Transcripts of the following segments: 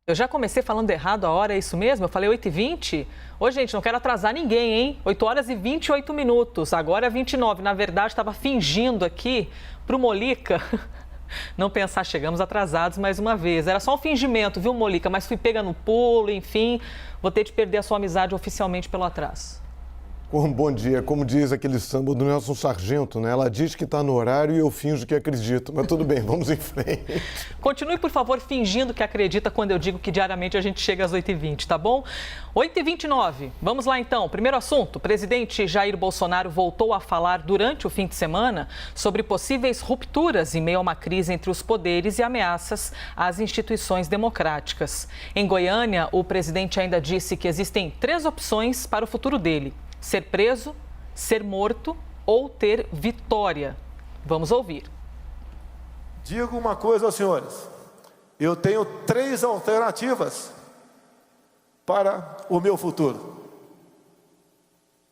Eu já comecei falando errado a hora, é isso mesmo? Eu falei 8h20? Ô, gente, não quero atrasar ninguém, hein? 8h28. Agora é 29. Na verdade, estava fingindo aqui para o Molica não pensar, chegamos atrasados mais uma vez. Era só um fingimento, viu, Molica? Mas fui pega no pulo, enfim. Vou ter de perder a sua amizade oficialmente pelo atraso. Bom dia, como diz aquele samba do Nelson Sargento, né? Ela diz que está no horário e eu finjo que acredito. Mas tudo bem, vamos em frente. Continue, por favor, fingindo que acredita quando eu digo que diariamente a gente chega às 8h20, tá bom? 8h29. Vamos lá então. Primeiro assunto: o presidente Jair Bolsonaro voltou a falar durante o fim de semana sobre possíveis rupturas em meio a uma crise entre os poderes e ameaças às instituições democráticas. Em Goiânia, o presidente ainda disse que existem 3 opções para o futuro dele: ser preso, ser morto ou ter vitória. Vamos ouvir. Digo uma coisa aos senhores: eu tenho 3 alternativas para o meu futuro: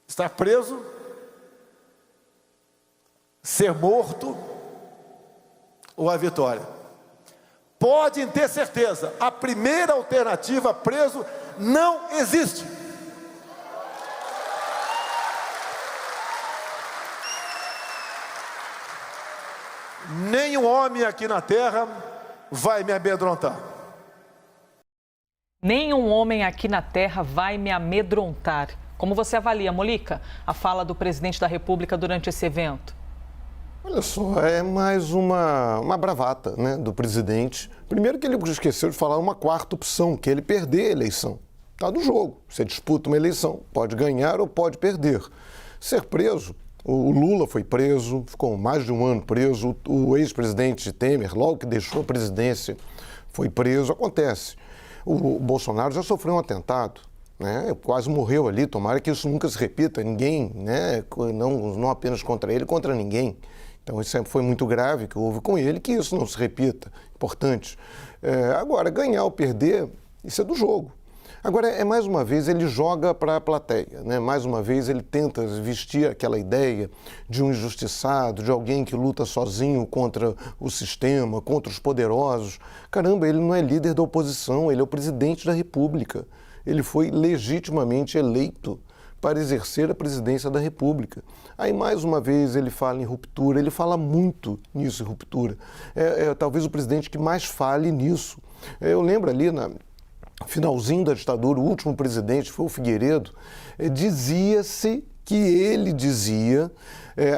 estar preso, ser morto ou a vitória. Podem ter certeza, a primeira alternativa, preso, não existe. Nenhum homem aqui na terra vai me amedrontar. Nenhum homem aqui na terra vai me amedrontar. Como você avalia, Molica, a fala do presidente da República durante esse evento? Olha só, é mais uma bravata, né, do presidente. Primeiro que ele esqueceu de falar uma 4ª opção, que é ele perder a eleição. Está no jogo. Você disputa uma eleição, pode ganhar ou pode perder. Ser preso. O Lula foi preso, ficou mais de um ano preso. O ex-presidente Temer, logo que deixou a presidência, foi preso. Acontece. O Bolsonaro já sofreu um atentado, né? Quase morreu ali. Tomara que isso nunca se repita. Ninguém, né? Não apenas contra ele, contra ninguém. Então, isso foi muito grave que houve com ele, que isso não se repita. Importante. Agora, ganhar ou perder, isso é do jogo. Agora, mais uma vez, ele joga para a plateia, né? Mais uma vez, ele tenta vestir aquela ideia de um injustiçado, de alguém que luta sozinho contra o sistema, contra os poderosos. Caramba, ele não é líder da oposição, ele é o presidente da República. Ele foi legitimamente eleito para exercer a presidência da República. Aí, mais uma vez, ele fala em ruptura, ele fala muito nisso, em ruptura. Talvez o presidente que mais fale nisso. Eu lembro ali finalzinho da ditadura, o último presidente foi o Figueiredo, dizia-se que ele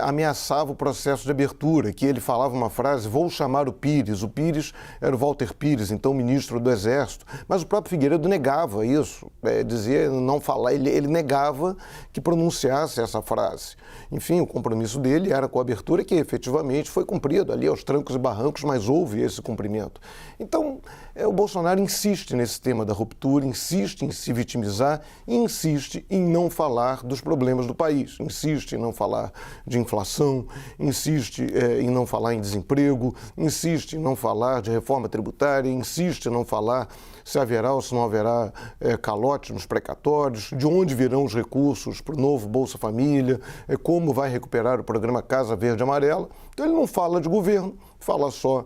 ameaçava o processo de abertura, que ele falava uma frase: vou chamar o Pires era o Walter Pires, então ministro do Exército, mas o próprio Figueiredo negava isso, dizia não falar, ele negava que pronunciasse essa frase. Enfim, o compromisso dele era com a abertura, que efetivamente foi cumprido ali aos trancos e barrancos, mas houve esse cumprimento. Então, o Bolsonaro insiste nesse tema da ruptura, insiste em se vitimizar, insiste em não falar dos problemas do país, insiste em não falar de inflação, insiste em não falar em desemprego, insiste em não falar de reforma tributária, insiste em não falar se haverá ou se não haverá calote nos precatórios, de onde virão os recursos para o novo Bolsa Família, como vai recuperar o programa Casa Verde e Amarela. Então ele não fala de governo, fala só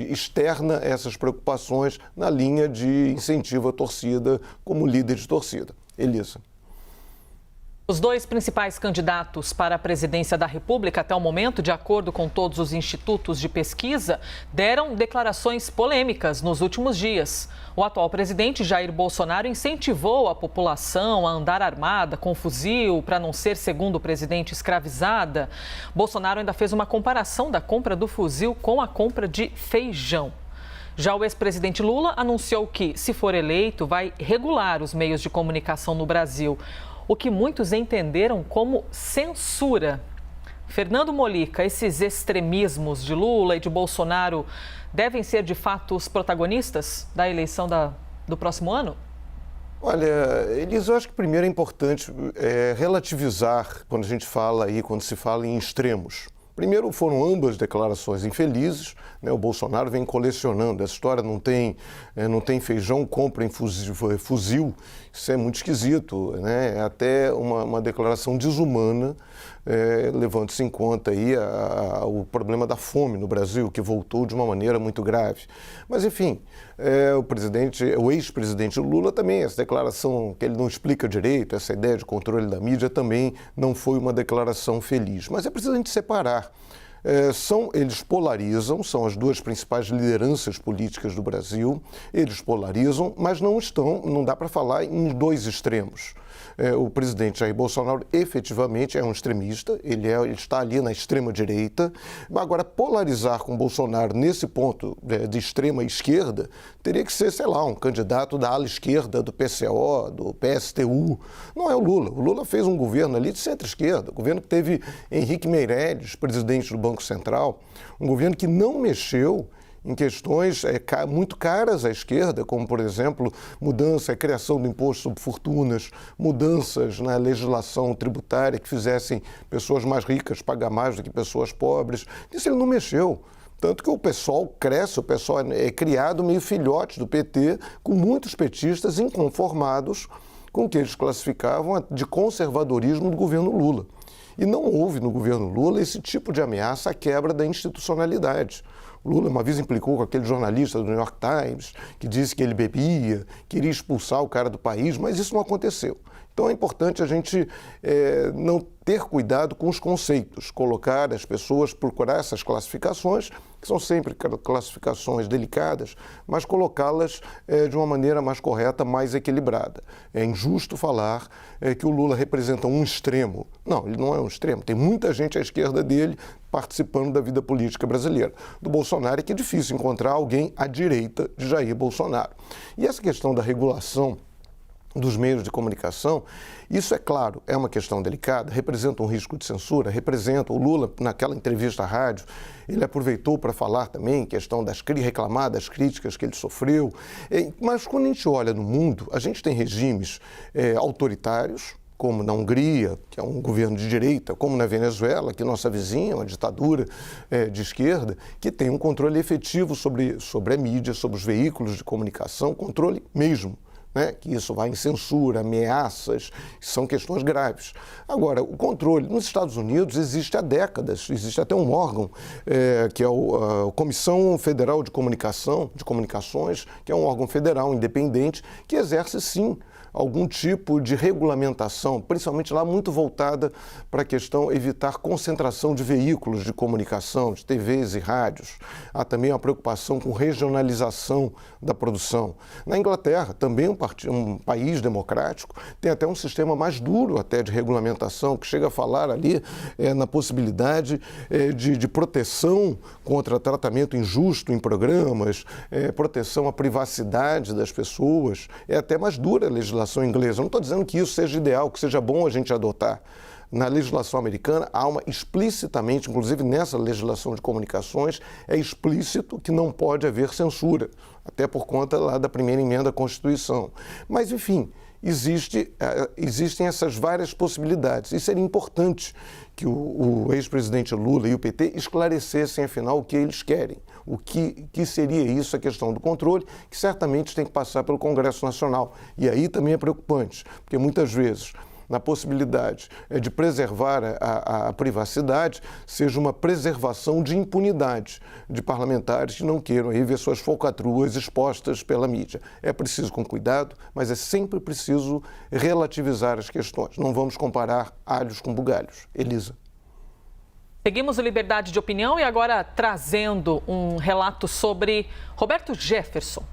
externa essas preocupações na linha de incentivo à torcida como líder de torcida. Elisa. Os 2 principais candidatos para a presidência da República até o momento, de acordo com todos os institutos de pesquisa, deram declarações polêmicas nos últimos dias. O atual presidente Jair Bolsonaro incentivou a população a andar armada, com fuzil, para não ser, segundo o presidente, escravizada. Bolsonaro ainda fez uma comparação da compra do fuzil com a compra de feijão. Já o ex-presidente Lula anunciou que, se for eleito, vai regular os meios de comunicação no Brasil, o que muitos entenderam como censura. Fernando Molica, esses extremismos de Lula e de Bolsonaro devem ser, de fato, os protagonistas da eleição do próximo ano? Olha, Elisa, eu acho que primeiro é importante relativizar quando se fala em extremos. Primeiro, foram ambas declarações infelizes, né? O Bolsonaro vem colecionando, essa história não tem feijão, compra em fuzil, isso é muito esquisito, né? É até uma declaração desumana levando-se em conta aí o problema da fome no Brasil, que voltou de uma maneira muito grave. Mas, enfim, o ex-presidente Lula também, essa declaração que ele não explica direito, essa ideia de controle da mídia também não foi uma declaração feliz. Mas é preciso a gente separar. Eles polarizam, são as duas principais lideranças políticas do Brasil, eles polarizam, mas não dá para falar em dois extremos. O presidente Jair Bolsonaro efetivamente é um extremista, ele está ali na extrema-direita. Agora, polarizar com Bolsonaro nesse ponto de extrema esquerda teria que ser, sei lá, um candidato da ala esquerda do PCO, do PSTU. Não é o Lula. O Lula fez um governo ali de centro-esquerda, um governo que teve Henrique Meirelles, presidente do Banco Central, um governo que não mexeu em questões muito caras à esquerda, como, por exemplo, a criação do imposto sobre fortunas, mudanças na legislação tributária que fizessem pessoas mais ricas pagar mais do que pessoas pobres. Isso ele não mexeu. Tanto que o pessoal cresce, o pessoal é criado meio filhote do PT, com muitos petistas inconformados com o que eles classificavam de conservadorismo do governo Lula. E não houve no governo Lula esse tipo de ameaça à quebra da institucionalidade. Lula uma vez implicou com aquele jornalista do New York Times que disse que ele bebia, queria expulsar o cara do país, mas isso não aconteceu. Então é importante a gente não ter cuidado com os conceitos, colocar as pessoas, procurar essas classificações, que são sempre classificações delicadas, mas colocá-las de uma maneira mais correta, mais equilibrada. É injusto falar que o Lula representa um extremo. Não, ele não é um extremo. Tem muita gente à esquerda dele participando da vida política brasileira. Do Bolsonaro é que é difícil encontrar alguém à direita de Jair Bolsonaro. E essa questão da regulação dos meios de comunicação, isso é claro, é uma questão delicada, representa um risco de censura, o Lula, naquela entrevista à rádio, ele aproveitou para falar também questão reclamar das críticas que ele sofreu, mas quando a gente olha no mundo, a gente tem regimes autoritários, como na Hungria, que é um governo de direita, como na Venezuela, que é nossa vizinha, uma ditadura de esquerda, que tem um controle efetivo sobre a mídia, sobre os veículos de comunicação, controle mesmo. Que isso vai em censura, ameaças, são questões graves. Agora, o controle nos Estados Unidos existe há décadas, existe até um órgão que é a Comissão Federal de Comunicações, que é um órgão federal independente que exerce sim algum tipo de regulamentação, principalmente lá muito voltada para a questão evitar concentração de veículos de comunicação, de TVs e rádios. Há também uma preocupação com regionalização da produção. Na Inglaterra, também um país democrático, tem até um sistema mais duro até de regulamentação, que chega a falar ali na possibilidade de proteção contra tratamento injusto em programas, proteção à privacidade das pessoas. É até mais dura a legislação inglesa. Eu não estou dizendo que isso seja ideal, que seja bom a gente adotar. Na legislação americana, há explicitamente, inclusive nessa legislação de comunicações, é explícito que não pode haver censura, até por conta lá da primeira emenda à Constituição. Mas, enfim, existem essas várias possibilidades. E seria importante que o ex-presidente Lula e o PT esclarecessem, afinal, o que eles querem. O que seria isso, a questão do controle, que certamente tem que passar pelo Congresso Nacional. E aí também é preocupante, porque muitas vezes, na possibilidade de preservar a privacidade, seja uma preservação de impunidade de parlamentares que não queiram aí ver suas falcatruas expostas pela mídia. É preciso com cuidado, mas é sempre preciso relativizar as questões. Não vamos comparar alhos com bugalhos. Elisa. Seguimos o Liberdade de Opinião e agora trazendo um relato sobre Roberto Jefferson.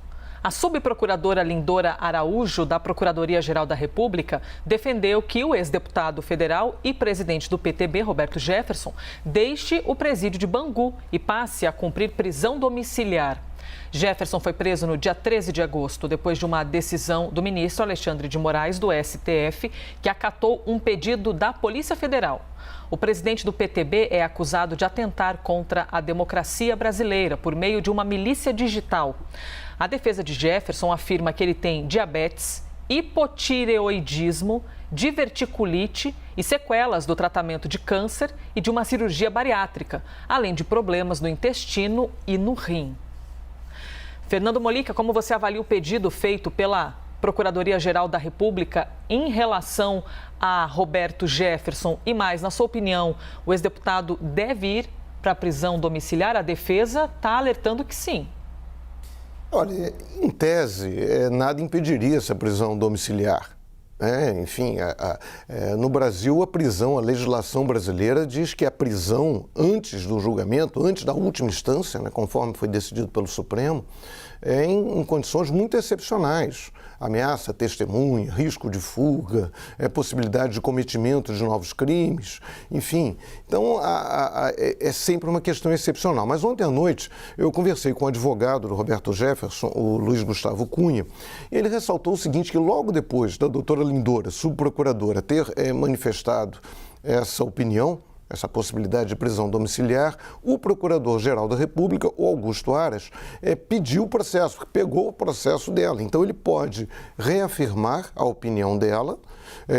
A subprocuradora Lindora Araújo, da Procuradoria-Geral da República, defendeu que o ex-deputado federal e presidente do PTB, Roberto Jefferson, deixe o presídio de Bangu e passe a cumprir prisão domiciliar. Jefferson foi preso no dia 13 de agosto, depois de uma decisão do ministro Alexandre de Moraes, do STF, que acatou um pedido da Polícia Federal. O presidente do PTB é acusado de atentar contra a democracia brasileira por meio de uma milícia digital. A defesa de Jefferson afirma que ele tem diabetes, hipotireoidismo, diverticulite e sequelas do tratamento de câncer e de uma cirurgia bariátrica, além de problemas no intestino e no rim. Fernando Molica, como você avalia o pedido feito pela Procuradoria-Geral da República em relação a Roberto Jefferson? E mais, na sua opinião, o ex-deputado deve ir para a prisão domiciliar? A defesa está alertando que sim. Olha, em tese, nada impediria essa prisão domiciliar. Enfim, no Brasil, a legislação brasileira diz que a prisão antes do julgamento, antes da última instância, né, conforme foi decidido pelo Supremo, em condições muito excepcionais. Ameaça, testemunha, risco de fuga, possibilidade de cometimento de novos crimes, enfim. Então, é sempre uma questão excepcional. Mas ontem à noite, eu conversei com o advogado do Roberto Jefferson, o Luiz Gustavo Cunha, e ele ressaltou o seguinte, que logo depois da doutora Lindora, subprocuradora, ter manifestado essa opinião, essa possibilidade de prisão domiciliar, o Procurador-Geral da República, o Augusto Aras, pediu o processo, pegou o processo dela. Então, ele pode reafirmar a opinião dela,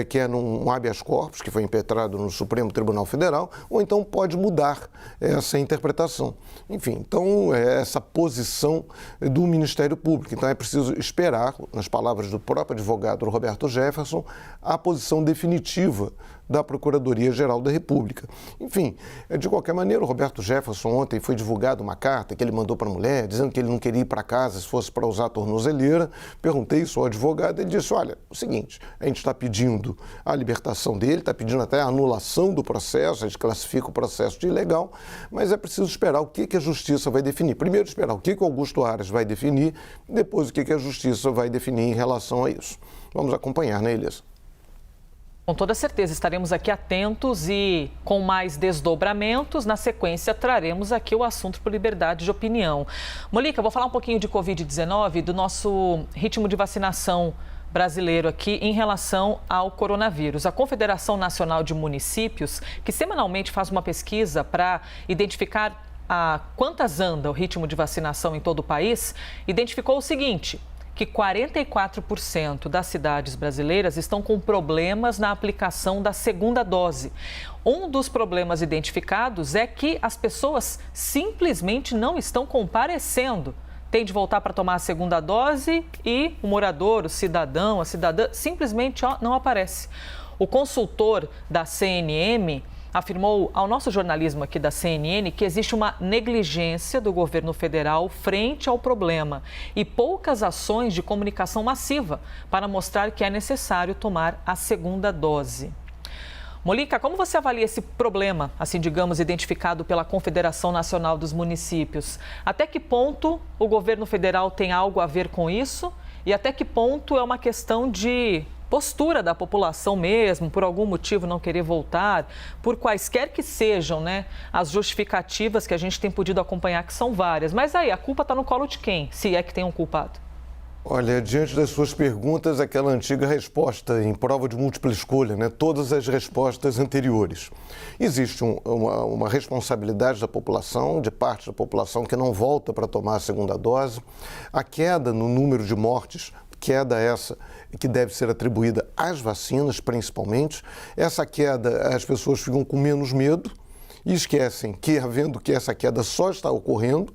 que é num habeas corpus, que foi impetrado no Supremo Tribunal Federal, ou então pode mudar essa interpretação. Enfim, então, essa posição do Ministério Público. Então, é preciso esperar, nas palavras do próprio advogado Roberto Jefferson, a posição definitiva da Procuradoria-Geral da República. Enfim, de qualquer maneira, o Roberto Jefferson ontem foi divulgada uma carta que ele mandou para a mulher, dizendo que ele não queria ir para casa se fosse para usar a tornozeleira. Perguntei isso ao advogado, ele disse, olha, o seguinte, a gente está pedindo a libertação dele, está pedindo até a anulação do processo, a gente classifica o processo de ilegal, mas é preciso esperar o que a Justiça vai definir. Primeiro esperar o que o Augusto Aras vai definir, depois o que a Justiça vai definir em relação a isso. Vamos acompanhar, né, Elias? Com toda certeza, estaremos aqui atentos e com mais desdobramentos. Na sequência, traremos aqui o assunto por liberdade de opinião. Molica, vou falar um pouquinho de Covid-19, do nosso ritmo de vacinação brasileiro aqui em relação ao coronavírus. A Confederação Nacional de Municípios, que semanalmente faz uma pesquisa para identificar quantas anda o ritmo de vacinação em todo o país, identificou o seguinte, que 44% das cidades brasileiras estão com problemas na aplicação da segunda dose. Um dos problemas identificados é que as pessoas simplesmente não estão comparecendo. Tem de voltar para tomar a segunda dose e o morador, o cidadão, a cidadã, simplesmente não aparece. O consultor da CNM afirmou ao nosso jornalismo aqui da CNN que existe uma negligência do governo federal frente ao problema e poucas ações de comunicação massiva para mostrar que é necessário tomar a segunda dose. Molica, como você avalia esse problema, assim digamos, identificado pela Confederação Nacional dos Municípios? Até que ponto o governo federal tem algo a ver com isso e até que ponto é uma questão de postura da população mesmo, por algum motivo não querer voltar, por quaisquer que sejam, né, as justificativas que a gente tem podido acompanhar, que são várias. Mas aí, a culpa está no colo de quem, se é que tem um culpado? Olha, diante das suas perguntas, aquela antiga resposta em prova de múltipla escolha, né? Todas as respostas anteriores. Existe uma responsabilidade da população, de parte da população que não volta para tomar a segunda dose. A queda no número de mortes, queda essa que deve ser atribuída às vacinas, principalmente. Essa queda, as pessoas ficam com menos medo e esquecem que, havendo que essa queda só está ocorrendo,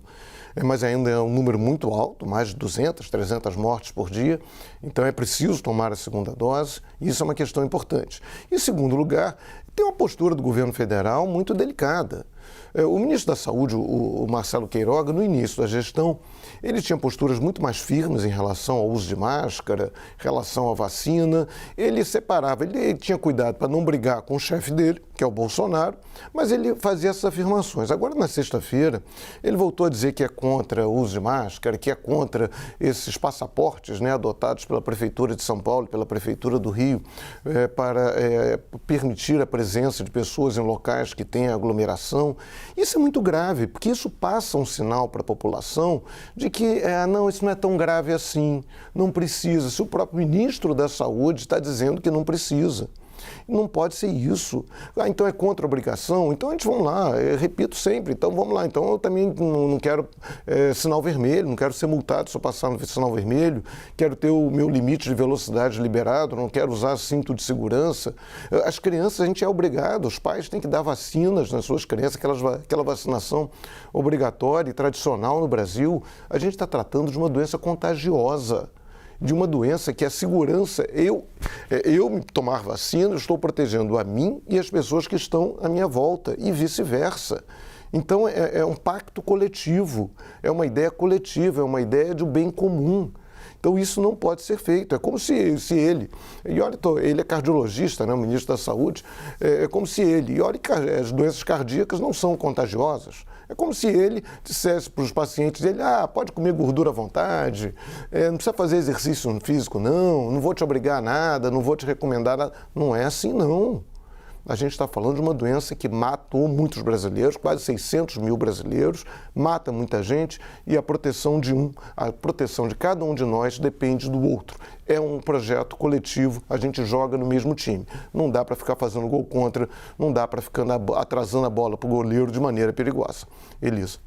mas ainda é um número muito alto, mais de 200, 300 mortes por dia. Então é preciso tomar a segunda dose, e isso é uma questão importante. Em segundo lugar, tem uma postura do governo federal muito delicada. O ministro da Saúde, o Marcelo Queiroga, no início da gestão, ele tinha posturas muito mais firmes em relação ao uso de máscara, em relação à vacina. Ele separava, ele tinha cuidado para não brigar com o chefe dele, que é o Bolsonaro, mas ele fazia essas afirmações. Agora, na sexta-feira, ele voltou a dizer que é contra o uso de máscara, que é contra esses passaportes, né, adotados pela Prefeitura de São Paulo, pela Prefeitura do Rio, para permitir a presença de pessoas em locais que têm aglomeração. Isso é muito grave, porque isso passa um sinal para a população de que, não, isso não é tão grave assim, não precisa. Se o próprio ministro da Saúde está dizendo que não precisa. Não pode ser isso. Então é contra a obrigação? Então a gente, vamos lá, eu repito sempre, então vamos lá. Então eu também não quero sinal vermelho, não quero ser multado se eu passar no sinal vermelho, quero ter o meu limite de velocidade liberado, não quero usar cinto de segurança. As crianças, a gente é obrigado, os pais têm que dar vacinas nas suas crianças, aquela vacinação obrigatória e tradicional no Brasil. A gente está tratando de uma doença contagiosa. de uma doença que é segurança. Eu me tomar vacina, eu estou protegendo a mim e as pessoas que estão à minha volta e vice-versa. Então é um pacto coletivo, é uma ideia coletiva, é uma ideia de um bem comum. Então isso não pode ser feito. É como se ele, e olha, ele é cardiologista, né, o ministro da Saúde, é como se ele, e olha que as doenças cardíacas não são contagiosas. É como se ele dissesse para os pacientes dele, pode comer gordura à vontade, não precisa fazer exercício físico não vou te obrigar a nada, não vou te recomendar nada. Não é assim não. A gente está falando de uma doença que matou muitos brasileiros, quase 600 mil brasileiros, mata muita gente e a proteção de cada um de nós depende do outro. É um projeto coletivo, a gente joga no mesmo time. Não dá para ficar fazendo gol contra, não dá para ficar atrasando a bola para o goleiro de maneira perigosa. Elisa.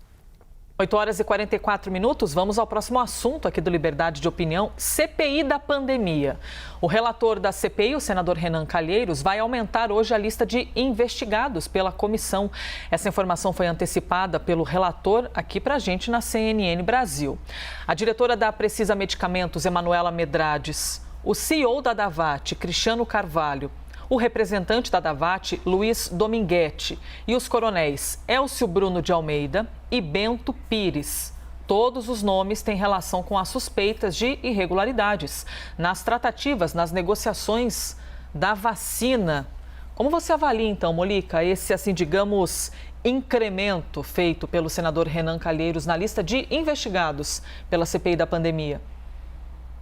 8 horas e 44 minutos, vamos ao próximo assunto aqui do Liberdade de Opinião, CPI da pandemia. O relator da CPI, o senador Renan Calheiros, vai aumentar hoje a lista de investigados pela comissão. Essa informação foi antecipada pelo relator aqui pra gente na CNN Brasil. A diretora da Precisa Medicamentos, Emanuela Medrades, o CEO da Davat, Cristiano Carvalho, o representante da Davat, Luiz Dominguete, e os coronéis Elcio Bruno de Almeida e Bento Pires. Todos os nomes têm relação com as suspeitas de irregularidades nas tratativas, nas negociações da vacina. Como você avalia, então, Molica, esse, assim, digamos, incremento feito pelo senador Renan Calheiros na lista de investigados pela CPI da pandemia?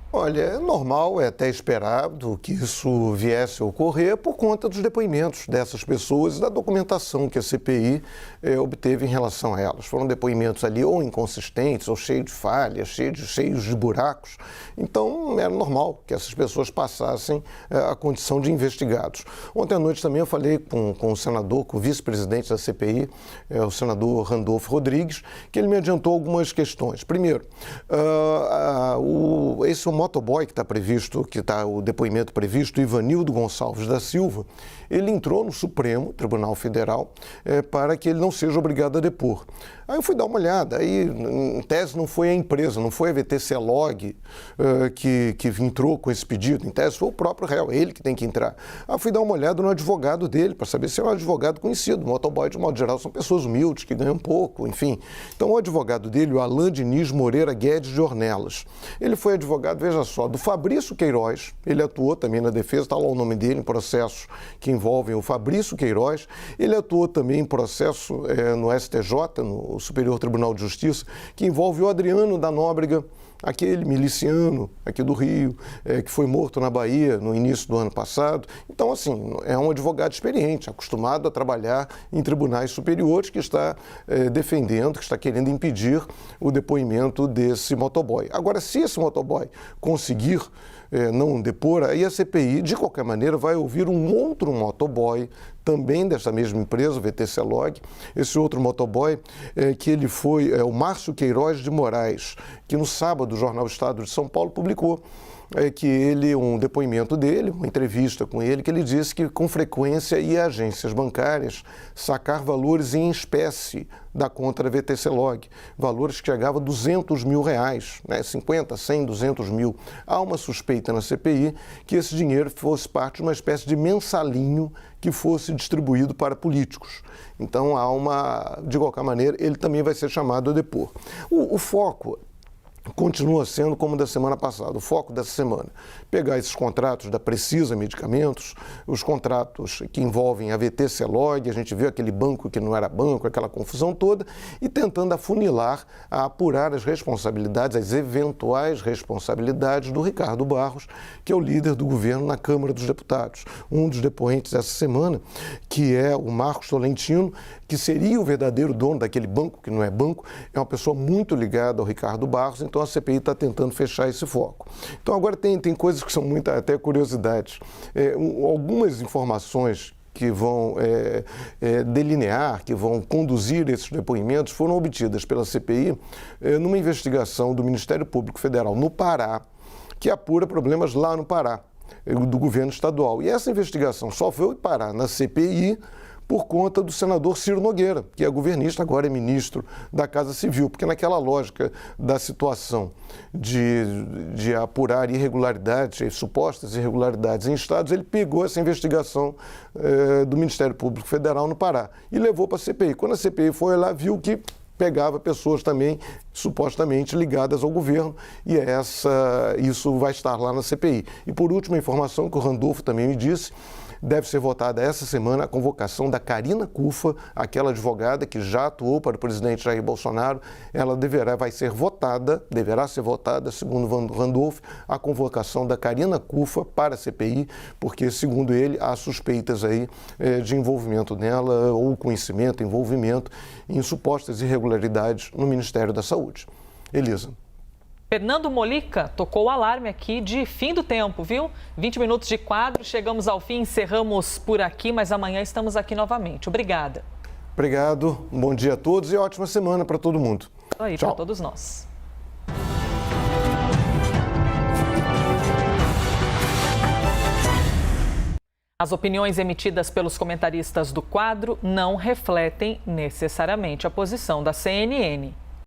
Olha, é normal, é até esperado que isso viesse a ocorrer por conta dos depoimentos dessas pessoas e da documentação que a CPI obteve em relação a elas. Foram depoimentos ali ou inconsistentes, ou cheios de falhas, cheios de buracos. Então, era normal que essas pessoas passassem a condição de investigados. Ontem à noite também eu falei com o senador, com o vice-presidente da CPI, o senador Randolfo Rodrigues, que ele me adiantou algumas questões. Primeiro, esse motoboy que está previsto, que está o depoimento previsto, Ivanildo Gonçalves da Silva, ele entrou no Supremo Tribunal Federal para que ele não seja obrigado a depor. Aí eu fui dar uma olhada, aí em tese não foi a empresa, não foi a VTC-Log que entrou com esse pedido, em tese foi o próprio réu, ele que tem que entrar. Aí eu fui dar uma olhada no advogado dele, para saber se é um advogado conhecido. O motoboy, de modo geral, são pessoas humildes, que ganham pouco, enfim. Então o advogado dele, o Alain Diniz Moreira Guedes de Ornelas, ele foi advogado, veja só, do Fabrício Queiroz, ele atuou também na defesa, está lá o nome dele em processos que envolvem o Fabrício Queiroz, ele atuou também em processo no STJ, no Superior Tribunal de Justiça, que envolve o Adriano da Nóbrega, aquele miliciano aqui do Rio, que foi morto na Bahia no início do ano passado. Então, assim, é um advogado experiente, acostumado a trabalhar em tribunais superiores, que está defendendo, que está querendo impedir o depoimento desse motoboy. Agora, se esse motoboy conseguir não depor, aí a CPI, de qualquer maneira, vai ouvir um outro motoboy, também dessa mesma empresa, o VTC-Log, esse outro motoboy, que ele foi o Márcio Queiroz de Moraes, que no sábado o Jornal Estado de São Paulo publicou um depoimento dele, uma entrevista com ele, que ele disse que com frequência ia a agências bancárias sacar valores em espécie da conta da VTC-Log, valores que chegavam a R$200 mil, né? 50, 100, 200 mil. Há uma suspeita na CPI que esse dinheiro fosse parte de uma espécie de mensalinho que fosse distribuído para políticos. Então, de qualquer maneira, ele também vai ser chamado a depor. O foco continua sendo como da semana passada, o foco dessa semana. Pegar esses contratos da Precisa Medicamentos, os contratos que envolvem a VTC-Log, a gente viu aquele banco que não era banco, aquela confusão toda, e tentando afunilar, a apurar as responsabilidades, as eventuais responsabilidades do Ricardo Barros, que é o líder do governo na Câmara dos Deputados. Um dos depoentes essa semana, que é o Marcos Tolentino, que seria o verdadeiro dono daquele banco, que não é banco, é uma pessoa muito ligada ao Ricardo Barros, então a CPI está tentando fechar esse foco. Então agora tem coisas que são muito até curiosidades. Algumas informações que vão delinear, que vão conduzir esses depoimentos, foram obtidas pela CPI numa investigação do Ministério Público Federal no Pará, que apura problemas lá no Pará, do governo estadual. E essa investigação só foi parar na CPI por conta do senador Ciro Nogueira, que é governista, agora é ministro da Casa Civil, porque naquela lógica da situação de apurar irregularidades, supostas irregularidades em estados, ele pegou essa investigação do Ministério Público Federal no Pará e levou para a CPI. Quando a CPI foi lá, viu que pegava pessoas também supostamente ligadas ao governo e isso vai estar lá na CPI. E por último, a informação que o Randolfo também me disse, deve ser votada essa semana a convocação da Karina Cuffa, aquela advogada que já atuou para o presidente Jair Bolsonaro. Ela deverá ser votada, segundo o Randolph, a convocação da Karina Cuffa para a CPI, porque, segundo ele, há suspeitas aí de envolvimento nela ou conhecimento, envolvimento em supostas irregularidades no Ministério da Saúde. Elisa. Fernando Molica tocou o alarme aqui de fim do tempo, viu? 20 minutos de quadro, chegamos ao fim, encerramos por aqui, mas amanhã estamos aqui novamente. Obrigada. Obrigado, bom dia a todos e ótima semana para todo mundo. Aí, para todos nós. As opiniões emitidas pelos comentaristas do quadro não refletem necessariamente a posição da CNN.